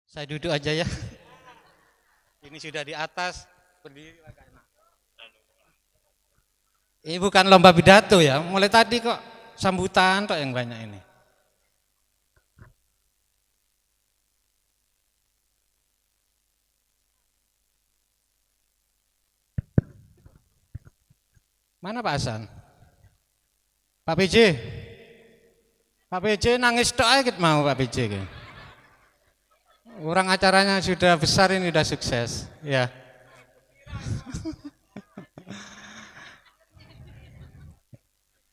Saya duduk aja ya. Ini sudah di atas, berdiri agak enak. Ini bukan lomba pidato ya, mulai tadi kok sambutan kok yang banyak ini. Mana Pak Hasan? Pak PJ? Pak PJ nangis tok aja mau Pak PJ. Orang acaranya sudah besar ini sudah sukses, ya.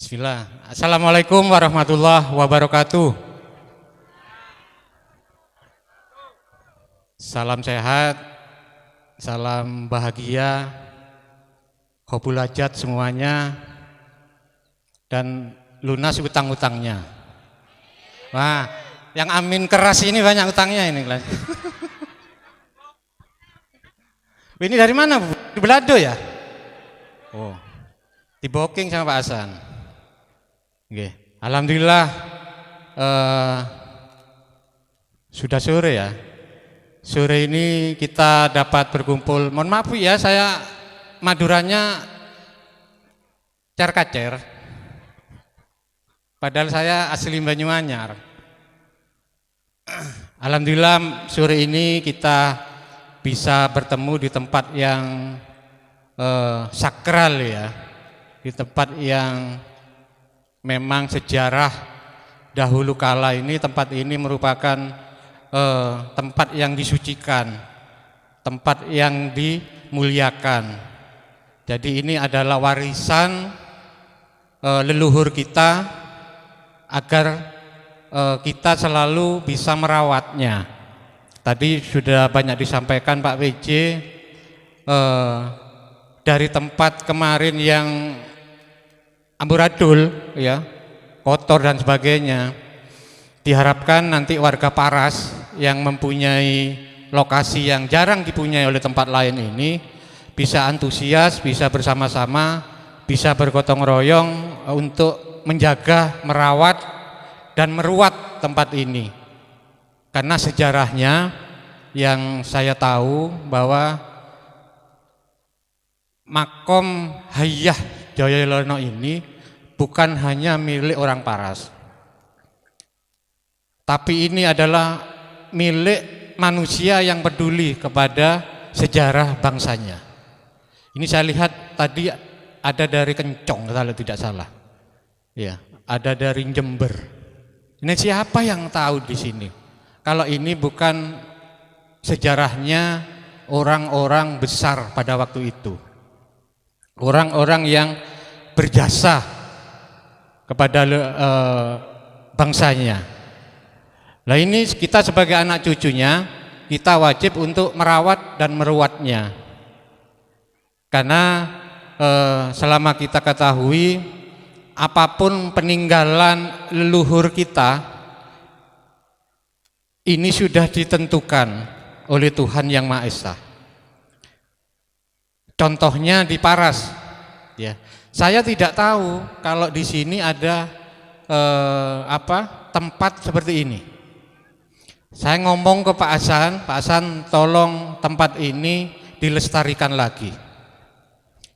Bismillah. Assalamualaikum warahmatullahi wabarakatuh. Salam sehat, salam bahagia, qobul hajat semuanya, dan lunas utang-utangnya. Wah, yang amin keras ini banyak utangnya ini. Ini dari mana Bu? Di Belado ya? Oh, di booking sama Pak Hasan. Oke. Alhamdulillah sudah sore ya. Sore ini kita dapat berkumpul. Mohon maaf Bu ya, saya Maduranya cer-kacer. Padahal saya asli Banyuanyar. Alhamdulillah sore ini kita bisa bertemu di tempat yang sakral ya, di tempat yang memang sejarah dahulu kala ini tempat ini merupakan tempat yang disucikan, tempat yang dimuliakan. Jadi ini adalah warisan leluhur kita agar kita selalu bisa merawatnya. Tadi sudah banyak disampaikan Pak WJ dari tempat kemarin yang amburadul ya, kotor dan sebagainya. Diharapkan nanti warga Paras yang mempunyai lokasi yang jarang dipunyai oleh tempat lain ini bisa antusias, bisa bersama-sama, bisa bergotong royong untuk menjaga, merawat dan meruat tempat ini. Karena sejarahnya yang saya tahu bahwa Makom Hayah Jayalono ini bukan hanya milik orang Paras, tapi ini adalah milik manusia yang peduli kepada sejarah bangsanya. Ini saya lihat tadi ada dari Kencong kalau tidak salah, ya, ada dari Jember. Ini siapa yang tahu di sini? Kalau ini bukan sejarahnya orang-orang besar pada waktu itu, orang-orang yang berjasa kepada bangsanya. Nah ini kita sebagai anak cucunya, kita wajib untuk merawat dan meruatnya. Karena selama kita ketahui apapun peninggalan leluhur kita, ini sudah ditentukan oleh Tuhan Yang Maha Esa. Contohnya di Paras, ya. Saya tidak tahu kalau di sini ada tempat seperti ini. Saya ngomong ke Pak Hasan tolong tempat ini dilestarikan lagi.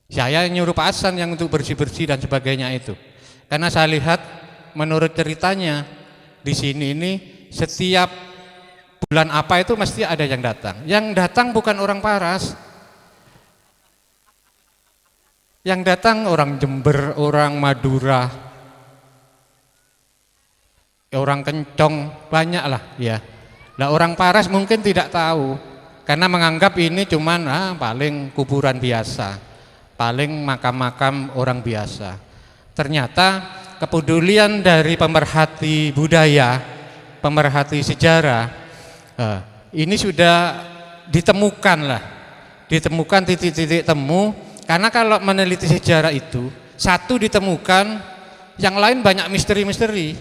Saya nyuruh Pak Hasan yang untuk bersih-bersih dan sebagainya itu. Karena saya lihat menurut ceritanya di sini ini setiap bulan apa itu mesti ada yang datang. Yang datang bukan orang Paras. Yang datang orang Jember, orang Madura, orang Kencong, banyak lah ya. Nah orang Paras mungkin tidak tahu karena menganggap ini cuman paling kuburan biasa, paling makam-makam orang biasa. Ternyata kepedulian dari pemerhati budaya, pemerhati sejarah, ini sudah ditemukan lah, ditemukan titik-titik temu. Karena kalau meneliti sejarah itu, satu ditemukan, yang lain banyak misteri-misteri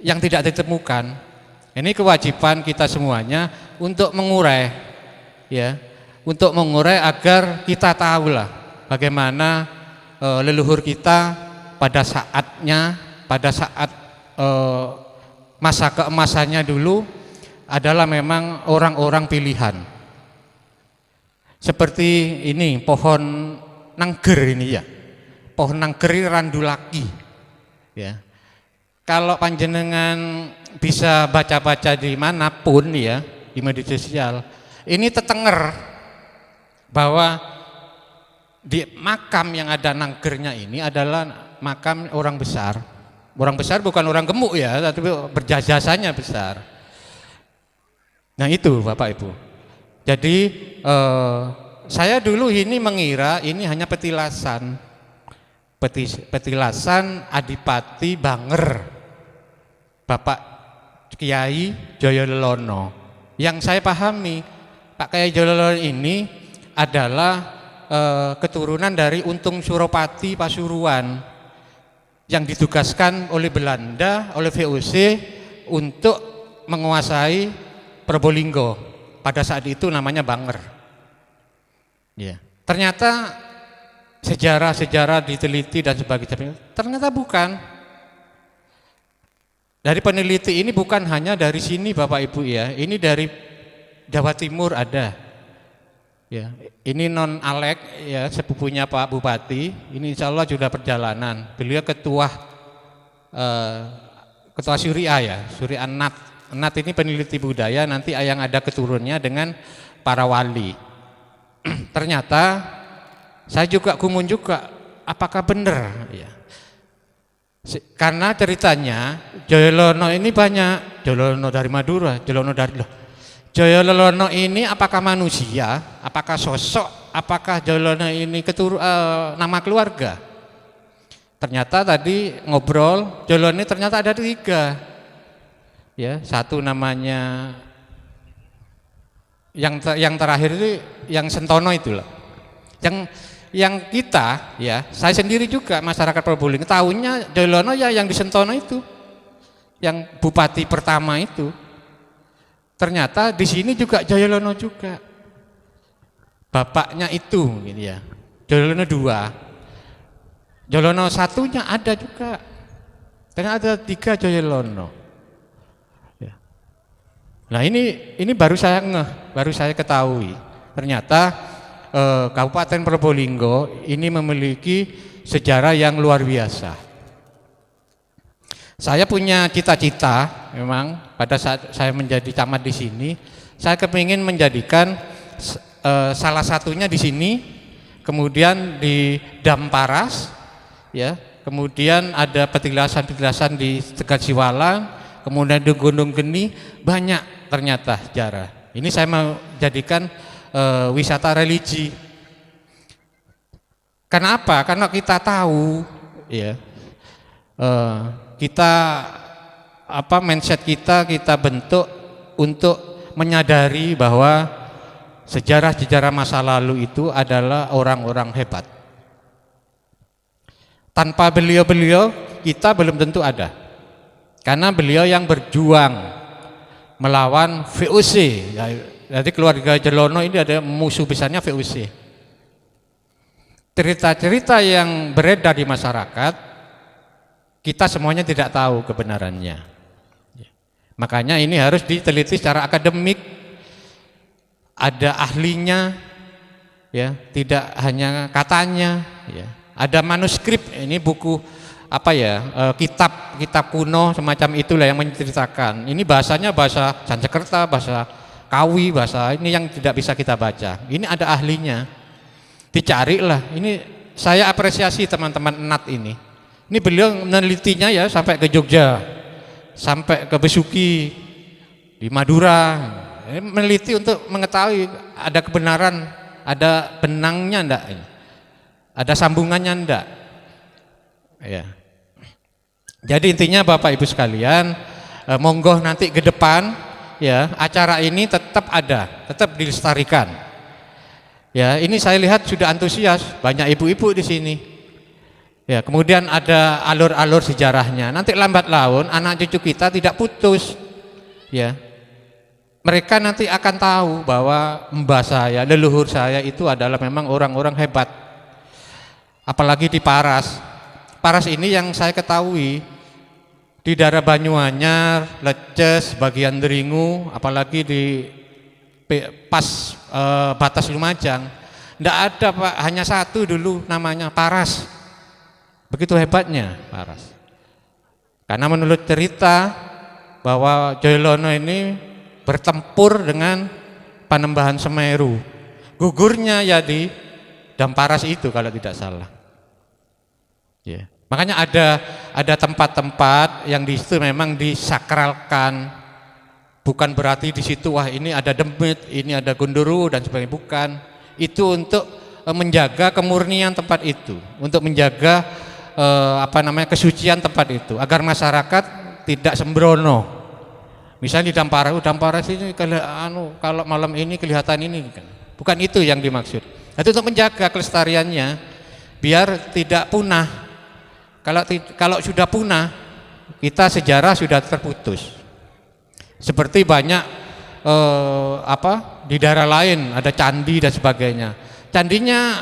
yang tidak ditemukan. Ini kewajiban kita semuanya untuk mengurai, ya, untuk mengurai agar kita tahulah bagaimana leluhur kita pada saatnya, pada saat masa keemasannya dulu, adalah memang orang-orang pilihan. Seperti ini pohon nangger ini ya. Pohon nangger ini randulaki. Ya. Kalau panjenengan bisa baca-baca dimanapun ya, di media sosial, ini tetenger bahwa di makam yang ada nanggernya ini adalah makam orang besar. Orang besar bukan orang gemuk ya, tapi berjasanya besar. Nah itu Bapak Ibu. Jadi saya dulu ini mengira ini hanya petilasan Adipati Banger, Bapak Kiai Jayalelono. Yang saya pahami Pak Kiai Jayalelono ini adalah keturunan dari Untung Suropati Pasuruan yang ditugaskan oleh Belanda, oleh VOC untuk menguasai Probolinggo. Pada saat itu namanya Banger. Ya. Ternyata sejarah-sejarah diteliti dan sebagainya, ternyata bukan. Dari peneliti ini bukan hanya dari sini Bapak Ibu ya, ini dari Jawa Timur ada. Ya, ini non Alek ya, sepupunya Pak Bupati. Ini insya Allah sudah perjalanan. Beliau ketua Syuriah ya, Syuriah Nat. Nat ini peneliti budaya. Nanti yang ada keturunnya dengan para wali. Ternyata saya juga kumun juga, apakah benar? Ya. Karena ceritanya Jayalelono ini banyak. Jayalelono dari Madura, Jayalelono dari Jayalelono ini apakah manusia, apakah sosok, apakah Jayalelono ini nama keluarga? Ternyata tadi ngobrol, Jayalelono ini ternyata ada 3. Ya, satu namanya yang terakhir itu yang Sentono itulah. Yang kita ya, saya sendiri juga masyarakat Probolinggo tahunya Jayalelono ya yang di Sentono itu. Yang bupati pertama itu. Ternyata di sini juga Jayalelono juga. Bapaknya itu gitu ya. Jayalelono 2. Jayalelono 1-nya ada juga. Ternyata ada 3 Jayalelono. Ya. Nah ini baru saya baru saya ketahui. Ternyata Kabupaten Probolinggo ini memiliki sejarah yang luar biasa. Saya punya cita-cita memang pada saat saya menjadi camat di sini, saya kepingin menjadikan salah satunya di sini, kemudian di Dam Paras, ya, kemudian ada petilasan-petilasan di Tegal Siwalan, kemudian di Gunung Geni, banyak ternyata sejarah. Ini saya mau jadikan wisata religi. Kenapa? Karena kita tahu, ya, kita mindset kita bentuk untuk menyadari bahwa sejarah-sejarah masa lalu itu adalah orang-orang hebat. Tanpa beliau-beliau kita belum tentu ada. Karena beliau yang berjuang melawan VOC. Jadi keluarga Jayalelono ini ada musuh besarnya VOC. Cerita-cerita yang beredar di masyarakat, kita semuanya tidak tahu kebenarannya. Makanya ini harus diteliti secara akademik, ada ahlinya, ya, tidak hanya katanya. Ya. Ada manuskrip, ini buku kitab kuno semacam itulah yang menceritakan. Ini bahasanya bahasa Sanskerta, bahasa Kawi, bahasa ini yang tidak bisa kita baca. Ini ada ahlinya, dicarilah. Ini saya apresiasi teman-teman Nat ini. Ini beliau menelitinya ya sampai ke Jogja, sampai ke Besuki, di Madura. Ini meneliti untuk mengetahui ada kebenaran, ada benangnya enggak, ada sambungannya enggak. Ya. Jadi intinya Bapak Ibu sekalian, monggo nanti ke depan ya, acara ini tetap ada, tetap dilestarikan. Ya, ini saya lihat sudah antusias, banyak ibu-ibu di sini. Ya, kemudian ada alur-alur sejarahnya. Nanti lambat laun anak cucu kita tidak putus. Ya. Mereka nanti akan tahu bahwa mbah saya, leluhur saya itu adalah memang orang-orang hebat. Apalagi di Paras. Paras ini yang saya ketahui di daerah Banyuanyar, Leces, bagian Deringu, apalagi di pas batas Lumajang, ndak ada Pak, hanya satu dulu namanya Paras. Begitu hebatnya Paras. Karena menurut cerita bahwa Joyolono ini bertempur dengan Panembahan Semeru. Gugurnya ya di Damparas itu kalau tidak salah. Ya. Makanya ada tempat-tempat yang di situ memang disakralkan. Bukan berarti di situ wah ini ada demit, ini ada gunduru dan sebagainya, bukan. Itu untuk menjaga kemurnian tempat itu, untuk menjaga kesucian tempat itu agar masyarakat tidak sembrono. Misalnya di Damparas ini kalau malam ini kelihatan ini kan. Bukan itu yang dimaksud. Itu untuk menjaga kelestariannya biar tidak punah. Kalau sudah punah, kita sejarah sudah terputus. Seperti banyak di daerah lain ada candi dan sebagainya. Candinya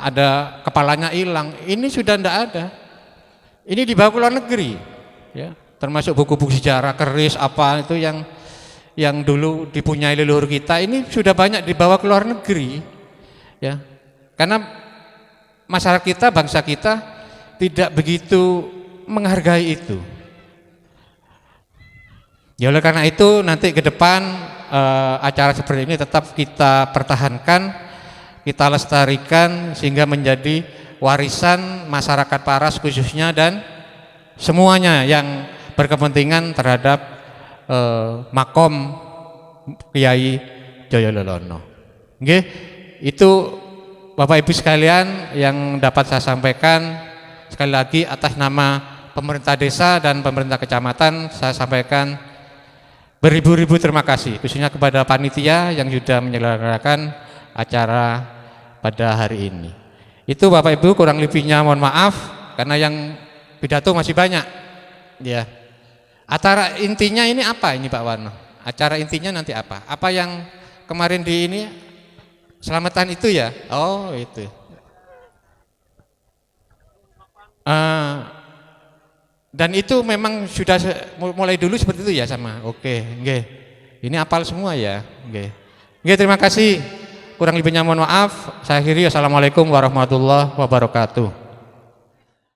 ada kepalanya hilang. Ini sudah tidak ada. Ini dibawa ke luar negeri, ya. Termasuk buku-buku sejarah keris itu yang dulu dipunyai leluhur kita ini sudah banyak dibawa ke luar negeri, ya. Karena masyarakat kita, bangsa kita tidak begitu menghargai itu. Ya oleh karena itu nanti ke depan acara seperti ini tetap kita pertahankan, kita lestarikan sehingga menjadi warisan masyarakat Paras khususnya dan semuanya yang berkepentingan terhadap makom Kiai Joyololono. Nggih, itu Bapak Ibu sekalian yang dapat saya sampaikan. Sekali lagi atas nama pemerintah desa dan pemerintah kecamatan saya sampaikan beribu-ribu terima kasih khususnya kepada panitia yang sudah menyelenggarakan acara pada hari ini. Itu Bapak Ibu kurang lebihnya mohon maaf karena yang pidato masih banyak. Ya. Acara intinya ini apa ini Pak Warno? Acara intinya nanti apa? Apa yang kemarin di ini selamatan itu ya? Oh itu. Dan itu memang sudah mulai dulu seperti itu ya sama. Oke, nggih. Ini apal semua ya, nggih. Nggih, terima kasih. Kurang lebihnya mohon maaf. Saya akhiri. Assalamualaikum warahmatullahi wabarakatuh.